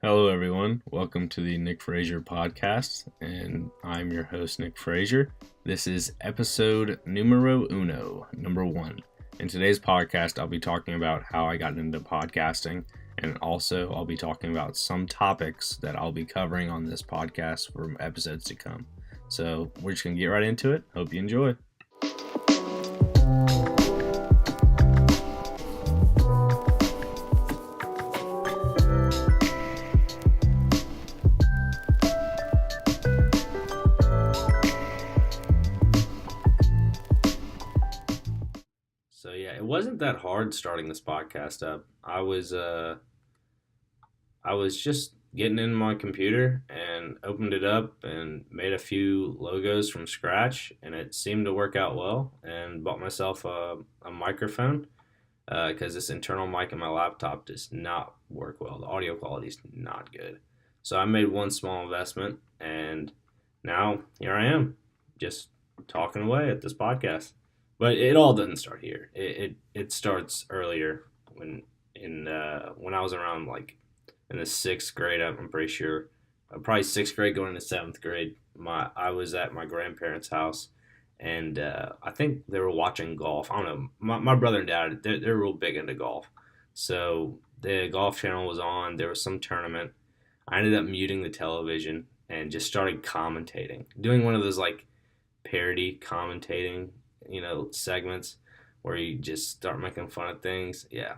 Hello, everyone. Welcome to the Nick Frazier Podcast, and I'm your host, Nick Frazier. This is episode numero uno, number one. In today's podcast, I'll be talking about how I got into podcasting, and also I'll be talking about some topics that I'll be covering on this podcast for episodes to come. So we're just going to get right into it. Hope you enjoy. So yeah, it wasn't that hard starting this podcast up. I was just getting in my computer and opened it up and made a few logos from scratch, and it seemed to work out well. And bought myself a microphone because this internal mic in my laptop does not work well. The audio quality is not good. So I made one small investment, and now here I am, just talking away at this podcast. But it all doesn't start here. It starts earlier when I was around like in the sixth grade. I'm pretty sure, probably sixth grade going into seventh grade. I was at my grandparents' house, and I think they were watching golf. I don't know. My brother and dad, they're real big into golf, so the golf channel was on. There was some tournament. I ended up muting the television and just started commentating, doing one of those like parody commentating, segments where you just start making fun of things. Yeah,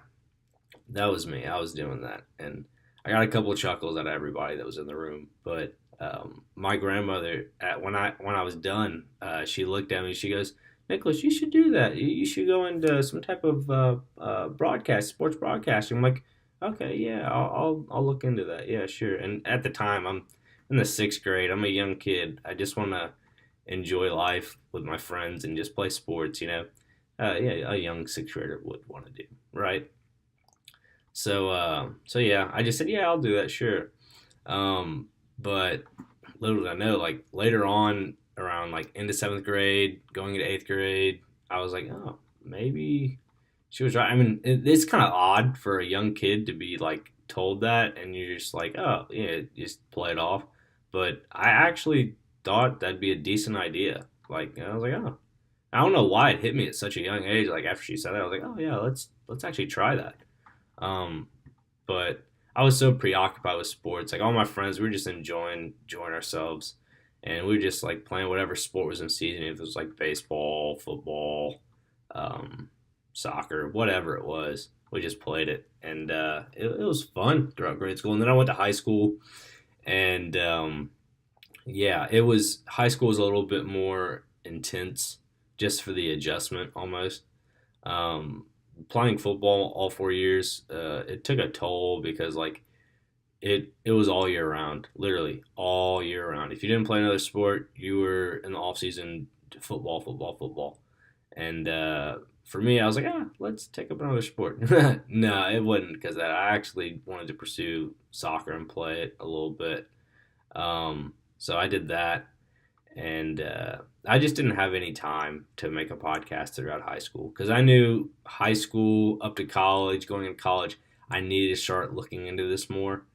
that was me. I was doing that, and I got a couple of chuckles out of everybody that was in the room. But my grandmother, when I was done, she looked at me. She goes, "Nicholas, you should do that. You should go into some type of sports broadcasting." I'm like, "Okay, yeah, I'll look into that. Yeah, sure." And at the time, I'm in the sixth grade. I'm a young kid. I just want to enjoy life with my friends and just play sports, yeah, a young sixth grader would want to do, right? So yeah, I just said, yeah, I'll do that, sure. But little did I know, like later on, around like into seventh grade, going into eighth grade, I was like, oh, maybe she was right. I mean, it's kind of odd for a young kid to be like told that, and you're just like, oh, yeah, just play it off. But I actually thought that'd be a decent idea. Like I was like, oh, I don't know why it hit me at such a young age. Like after she said that, I was like, oh yeah, let's actually try that. Um, but I was so preoccupied with sports. Like all my friends, we were just enjoying ourselves, and we were just like playing whatever sport was in season. If it was like baseball, football, um, soccer, whatever it was, we just played it, and it was fun throughout grade school. And then I went to high school, and yeah, it was high school was a little bit more intense just for the adjustment almost. Um, Playing football all 4 years, it took a toll because like it was all year round, literally all year round. If you didn't play another sport, you were in the off season football, football, football. And for me, I was like, let's take up another sport. No, it wasn't because that. I actually wanted to pursue soccer and play it a little bit. So I did that, and I just didn't have any time to make a podcast throughout high school because I knew high school up to college, going into college, I needed to start looking into this more.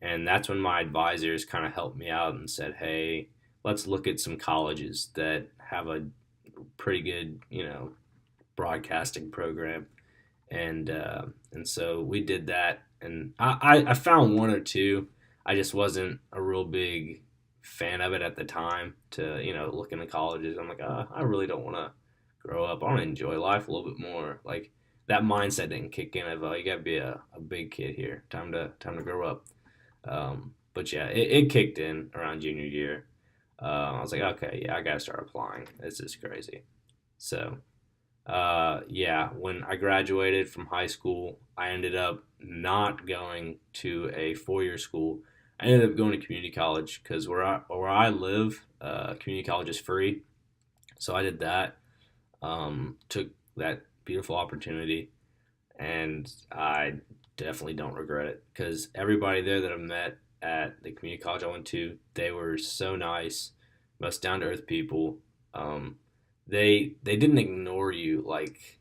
And that's when my advisors kind of helped me out and said, hey, let's look at some colleges that have a pretty good, broadcasting program. And so we did that. And I found one or two. I just wasn't a real big fan of it at the time to, look into colleges. I'm like, I really don't want to grow up. I want to enjoy life a little bit more. Like that mindset didn't kick in of, you got to be a big kid here. Time to grow up. But yeah, it kicked in around junior year. I was like, okay, yeah, I got to start applying. This is crazy. So, yeah, when I graduated from high school, I ended up not going to a four-year school. I ended up going to community college because where I live, community college is free. So I did that. Took that beautiful opportunity, and I definitely don't regret it because everybody there that I met at the community college I went to, they were so nice, most down to earth people. They didn't ignore you like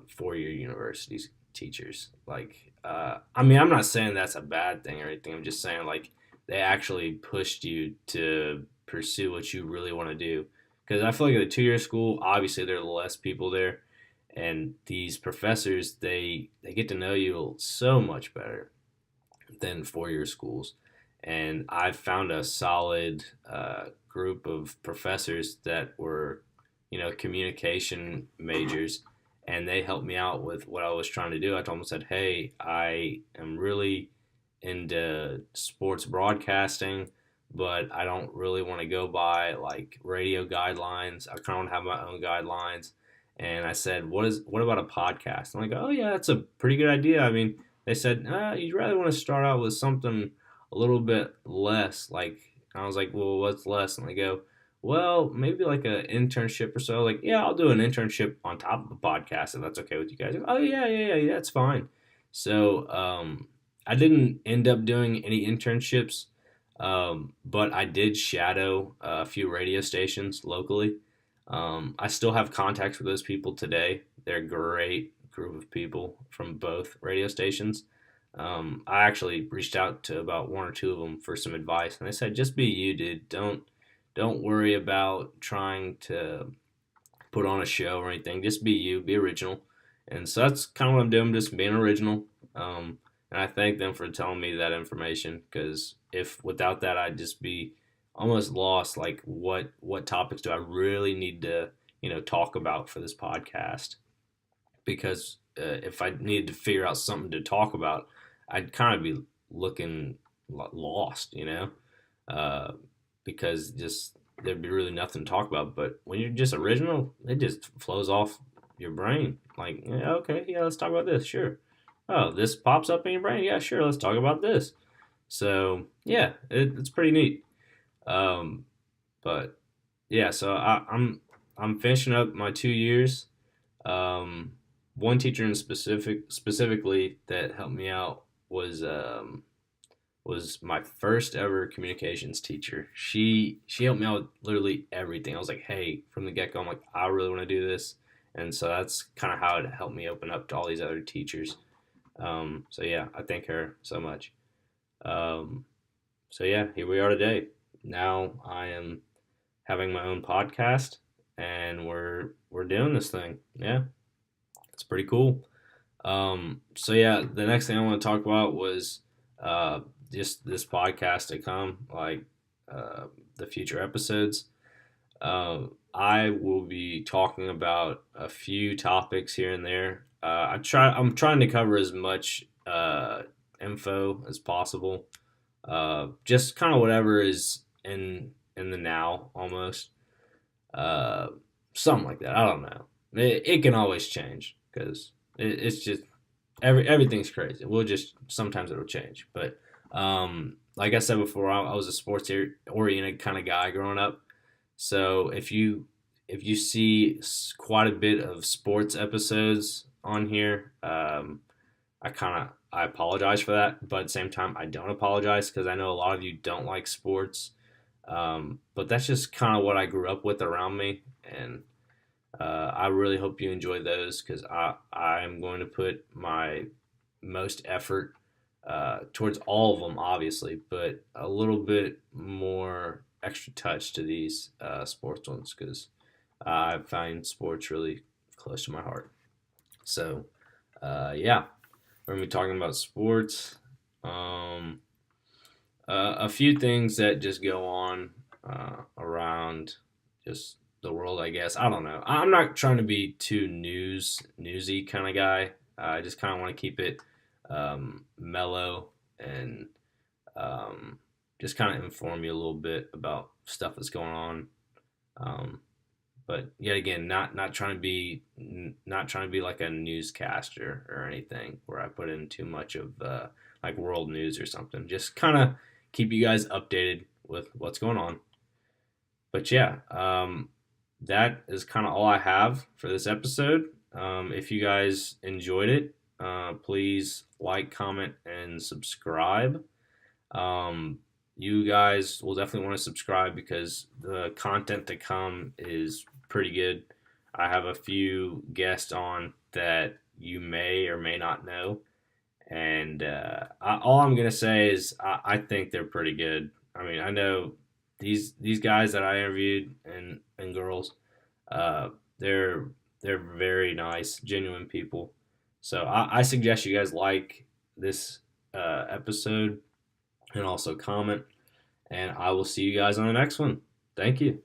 four-year university teachers. Like I mean, I'm not saying that's a bad thing or anything. I'm just saying like they actually pushed you to pursue what you really want to do. Because I feel like at a 2-year school, obviously there are less people there, and these professors they get to know you so much better than 4-year schools. And I've found a solid group of professors that were, communication majors, and they helped me out with what I was trying to do. I told them, said, "Hey, I am really into sports broadcasting, but I don't really want to go by like radio guidelines. I kind of want to have my own guidelines." And I said, what about a podcast?" I'm like, "Oh yeah, that's a pretty good idea." I mean, they said, "You rather want to start out with something a little bit less." Like, I was like, "Well, what's less?" And they go, "Well, maybe like an internship or so." Like, "Yeah, I'll do an internship on top of the podcast if that's okay with you guys." Like, "Oh yeah, that's fine." So I didn't end up doing any internships, but I did shadow a few radio stations locally. I still have contacts with those people today. They're a great group of people from both radio stations. I actually reached out to about one or two of them for some advice, and they said, "Just be you, dude. Don't worry about trying to put on a show or anything. Just be you, be original." And so that's kind of what I'm doing, just being original. And I thank them for telling me that information, because if without that, I'd just be almost lost. Like, what topics do I really need to talk about for this podcast? Because if I needed to figure out something to talk about, I'd kind of be looking lost, uh, because just there'd be really nothing to talk about. But when you're just original, it just flows off your brain. Like, yeah, okay, yeah, let's talk about this. Sure. Oh, this pops up in your brain. Yeah, sure. Let's talk about this. So yeah, it's pretty neat. Um, but yeah, so I'm finishing up my 2 years. Um, One teacher in specifically that helped me out was my first ever communications teacher. She helped me out with literally everything. I was like, "Hey," from the get go, I'm like, "I really want to do this," and so that's kind of how it helped me open up to all these other teachers. So yeah, I thank her so much. Um, so yeah, here we are today. Now I am having my own podcast, and we're doing this thing. Yeah, it's pretty cool. So yeah, the next thing I want to talk about was uh, just this podcast to come, like uh, the future episodes. I will be talking about a few topics here and there. I'm trying to cover as much info as possible. Just kind of whatever is in the now, almost. Uh, Something like that. I don't know. It can always change, because it's just everything's crazy. We'll just sometimes it'll change. But like I said before, I was a sports oriented kind of guy growing up. So if you see quite a bit of sports episodes on here, I apologize for that, but at the same time I don't apologize, because I know a lot of you don't like sports. But that's just kind of what I grew up with around me, and I really hope you enjoy those, because I'm going to put my most effort towards all of them, obviously, but a little bit more extra touch to these sports ones, because I find sports really close to my heart. So, yeah, we're going to be talking about sports. A few things that just go on around just the world, I guess. I don't know. I'm not trying to be too newsy kind of guy. I just kind of want to keep it mellow, and just kind of inform you a little bit about stuff that's going on. Um, but yet again, not trying to be like a newscaster or anything where I put in too much of like world news or something. Just kind of keep you guys updated with what's going on. But yeah, that is kind of all I have for this episode. If you guys enjoyed it, please like, comment, and subscribe. You guys will definitely want to subscribe, because the content to come is pretty good. I have a few guests on that you may or may not know, And all I'm gonna say is I think they're pretty good. I mean, I know these guys that I interviewed and girls, uh, they're they're very nice, genuine people. So I suggest you guys like this episode and also comment. And I will see you guys on the next one. Thank you.